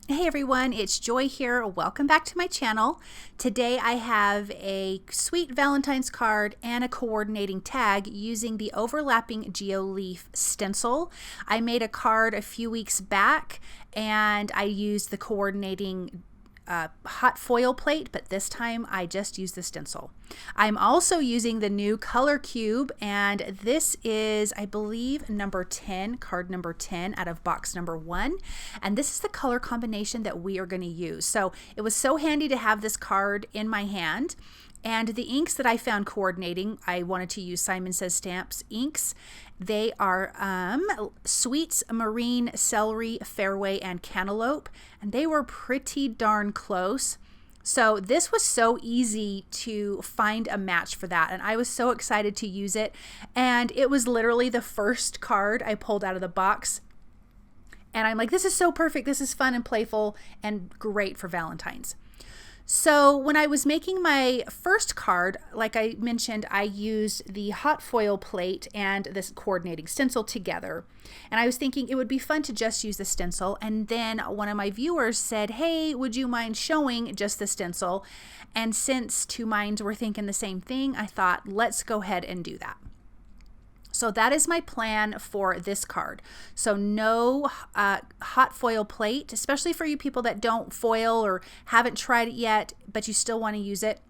Hey everyone, it's Joy here. Welcome back to my channel. Today I have a sweet Valentine's card and a coordinating tag using the overlapping Geo Leaf Stencil. I made a card a few weeks back and I used the coordinating hot foil plate, but this time I just used the stencil. I'm also using the new color cube, and this is, I believe, number 10, card number 10 out of box number 1, and this is the color combination that we are going to use. So it was so handy to have this card in my hand. And the inks that I found coordinating, I wanted to use Simon Says Stamps inks. They are Sweets, Marine, Celery, Fairway, and Cantaloupe. And they were pretty darn close. So this was so easy to find a match for that. And I was so excited to use it. And it was literally the first card I pulled out of the box. And I'm like, this is so perfect. This is fun and playful and great for Valentine's. So when I was making my first card, like I mentioned, I used the hot foil plate and this coordinating stencil together. And I was thinking it would be fun to just use the stencil. And then one of my viewers said, hey, would you mind showing just the stencil? And since two minds were thinking the same thing, I thought, let's go ahead and do that. So that is my plan for this card. So no hot foil plate, especially for you people that don't foil or haven't tried it yet, but you still want to use it.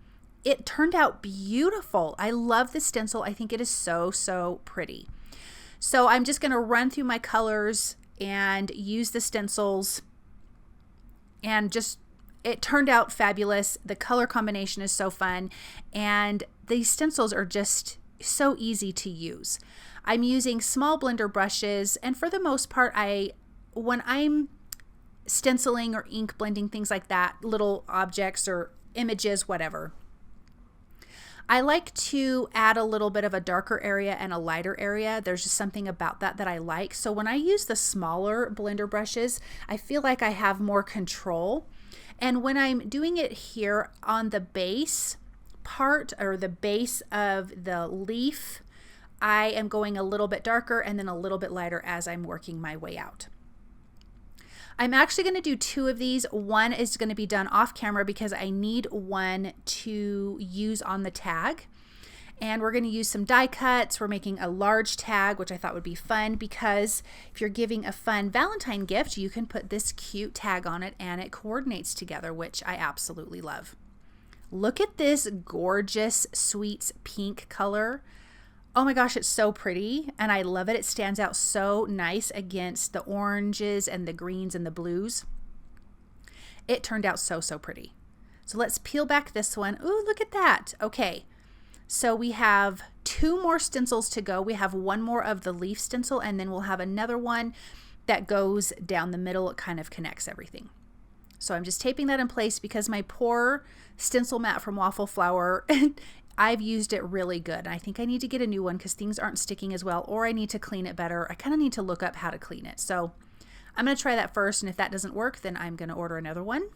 It turned out beautiful. I love the stencil. I think it is so, so pretty. So I'm just going to run through my colors and use the stencils, and just it turned out fabulous. The color combination is so fun, and these stencils are just so easy to use. I'm using small blender brushes, and for the most part, when I'm stenciling or ink blending, things like that, little objects or images, whatever, I like to add a little bit of a darker area and a lighter area. There's just something about that I like. So when I use the smaller blender brushes, I feel like I have more control. And when I'm doing it here on the base part, or the base of the leaf, I am going a little bit darker and then a little bit lighter as I'm working my way out. I'm actually going to do two of these. One is going to be done off camera because I need one to use on the tag. And we're going to use some die cuts. We're making a large tag, which I thought would be fun because if you're giving a fun Valentine gift, you can put this cute tag on it and it coordinates together, which I absolutely love. Look at this gorgeous Sweets pink color. Oh my gosh, it's so pretty and I love it. It stands out so nice against the oranges and the greens and the blues. It turned out so, so pretty. So let's peel back this one. Ooh, look at that. Okay, so we have two more stencils to go. We have one more of the leaf stencil, and then we'll have another one that goes down the middle. It kind of connects everything. So I'm just taping that in place because my poor stencil mat from Waffle Flower, I've used it really good. I think I need to get a new one because things aren't sticking as well, or I need to clean it better. I kind of need to look up how to clean it. So I'm going to try that first, and if that doesn't work, then I'm going to order another one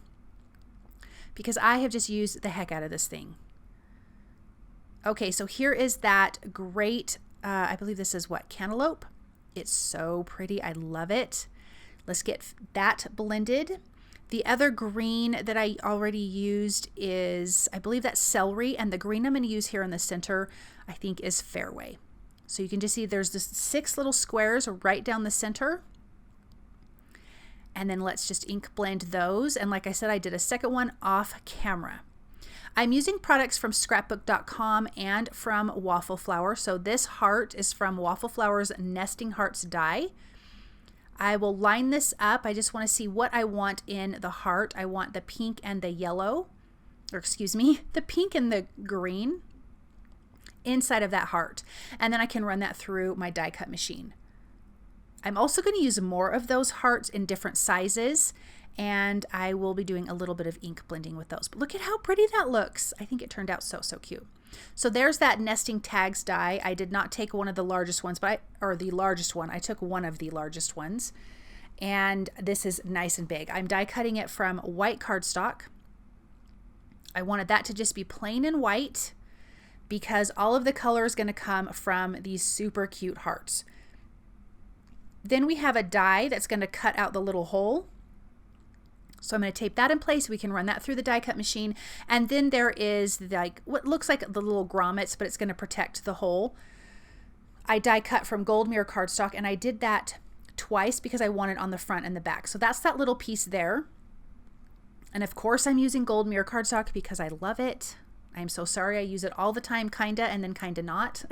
because I have just used the heck out of this thing. Okay, so here is that great, I believe this is what, cantaloupe? It's so pretty. I love it. Let's get that blended. The other green that I already used is, I believe that's celery, and the green I'm going to use here in the center, I think, is Fairway. So you can just see there's just 6 little squares right down the center. And then let's just ink blend those. And like I said, I did a second one off camera. I'm using products from scrapbook.com and from Waffle Flower. So this heart is from Waffle Flower's Nesting Hearts die. I will line this up. I just want to see what I want in the heart. I want the pink and the yellow, or excuse me, the pink and the green inside of that heart. And then I can run that through my die cut machine. I'm also going to use more of those hearts in different sizes, and I will be doing a little bit of ink blending with those. But look at how pretty that looks. I think it turned out so, so cute. So there's that nesting tags die. I did not take one of the largest ones, or the largest one. I took one of the largest ones. And this is nice and big. I'm die cutting it from white cardstock. I wanted that to just be plain and white because all of the color is going to come from these super cute hearts. Then we have a die that's going to cut out the little hole. So I'm going to tape that in place. We can run that through the die cut machine. And then there is like what looks like the little grommets, but it's going to protect the hole. I die cut from gold mirror cardstock, and I did that twice because I want it on the front and the back. So that's that little piece there. And of course I'm using gold mirror cardstock because I love it. I'm so sorry. I use it all the time, kinda, and then kinda not,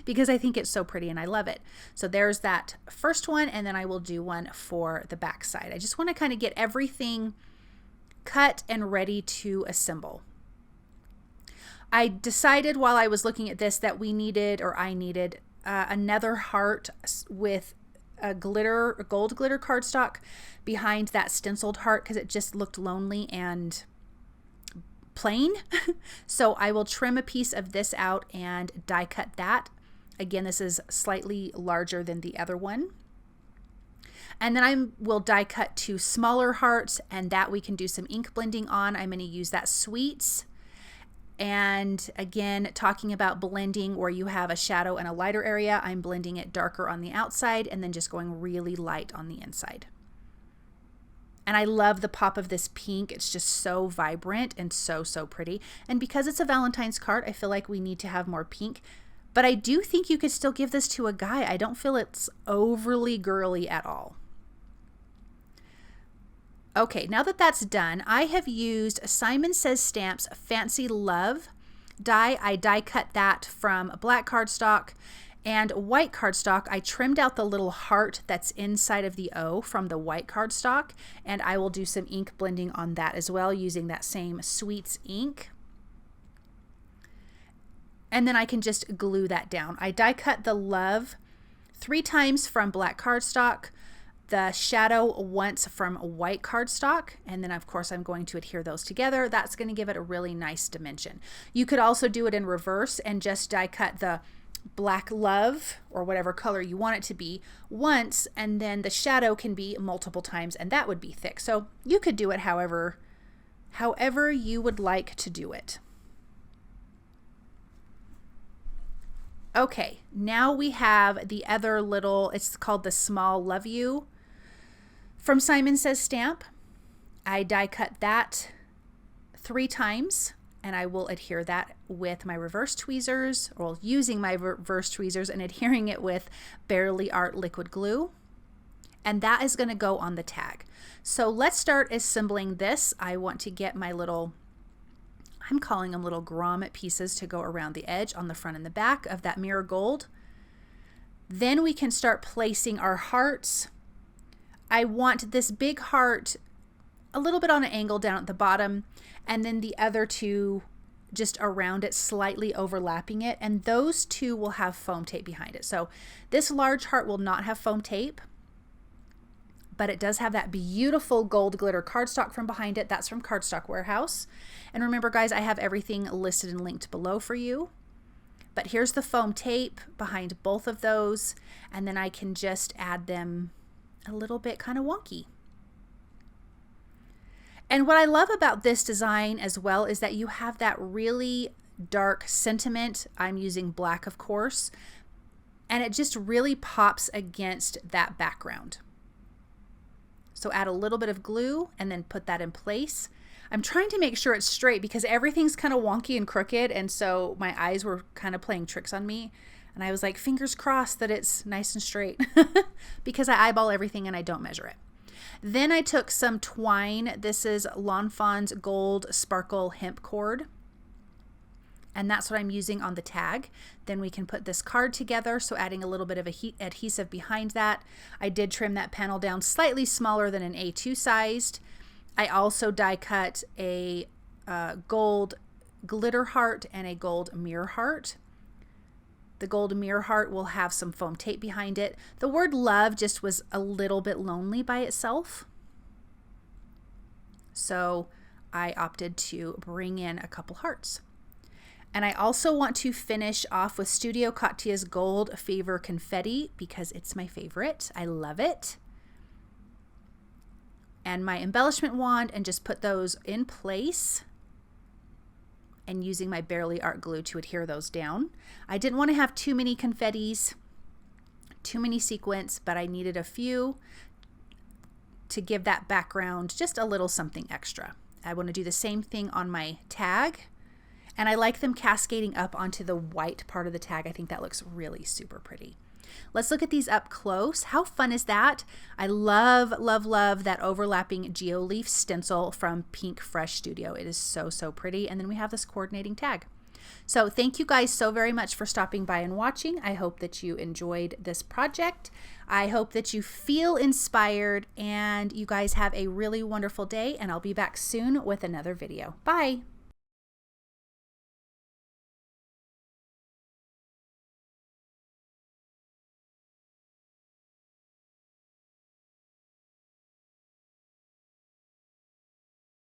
because I think it's so pretty and I love it. So there's that first one, and then I will do one for the back side. I just want to kind of get everything cut and ready to assemble. I decided while I was looking at this that we needed, or I needed, another heart with a gold glitter cardstock behind that stenciled heart because it just looked lonely and plain. So I will trim a piece of this out and die cut that. Again, this is slightly larger than the other one. And then I will die cut 2 smaller hearts, and that we can do some ink blending on. I'm going to use that Sweets. And again, talking about blending where you have a shadow and a lighter area, I'm blending it darker on the outside and then just going really light on the inside. And I love the pop of this pink. It's just so vibrant and so pretty. And because it's a Valentine's card, I feel like we need to have more pink. But I do think you could still give this to a guy. I don't feel it's overly girly at all. Okay, now that that's done, I have used Simon Says Stamps Fancy Love die. I die cut that from black cardstock and white cardstock. I trimmed out the little heart that's inside of the O from the white cardstock, and I will do some ink blending on that as well using that same Sweets ink. And then I can just glue that down. I die cut the love 3 times from black cardstock, the shadow once from white cardstock, and then of course I'm going to adhere those together. That's going to give it a really nice dimension. You could also do it in reverse and just die cut the black love or whatever color you want it to be once, and then the shadow can be multiple times, and that would be thick. So you could do it however you would like to do it. Okay, now we have the other little, it's called the Small Love You from Simon Says Stamp. I die cut that 3 times, and I will adhere that with my reverse tweezers, or using my reverse tweezers and adhering it with Barely Art liquid glue. And that is going to go on the tag. So let's start assembling this. I want to get my little, I'm calling them little grommet pieces to go around the edge on the front and the back of that mirror gold. Then we can start placing our hearts. I want this big heart a little bit on an angle down at the bottom, and then the other 2 just around it, slightly overlapping it, and those 2 will have foam tape behind it. So this large heart will not have foam tape, but it does have that beautiful gold glitter cardstock from behind it. That's from Cardstock Warehouse. And remember guys, I have everything listed and linked below for you. But here's the foam tape behind both of those, and then I can just add them a little bit kind of wonky. And what I love about this design as well is that you have that really dark sentiment. I'm using black, of course, and it just really pops against that background. So add a little bit of glue and then put that in place. I'm trying to make sure it's straight because everything's kind of wonky and crooked, and so my eyes were kind of playing tricks on me. And I was like, fingers crossed that it's nice and straight because I eyeball everything and I don't measure it. Then I took some twine. This is Lawn Fawn's Gold Sparkle Hemp Cord. And that's what I'm using on the tag. Then we can put this card together. So adding a little bit of adhesive behind that. I did trim that panel down slightly smaller than an A2 sized. I also die cut a gold glitter heart and a gold mirror heart. The gold mirror heart will have some foam tape behind it. The word love just was a little bit lonely by itself, so I opted to bring in a couple hearts. And I also want to finish off with Studio Katya's Gold Fever Confetti because it's my favorite. I love it. And my embellishment wand, and just put those in place, and using my Barely Art glue to adhere those down. I didn't want to have too many confettis, too many sequins, but I needed a few to give that background just a little something extra. I want to do the same thing on my tag, and I like them cascading up onto the white part of the tag. I think that looks really super pretty. Let's look at these up close. How fun is that? I love, love, love that overlapping Geo Leaf Stencil from Pinkfresh Studio. It is so, so pretty. And then we have this coordinating tag. So thank you guys so very much for stopping by and watching. I hope that you enjoyed this project. I hope that you feel inspired, and you guys have a really wonderful day, and I'll be back soon with another video. Bye.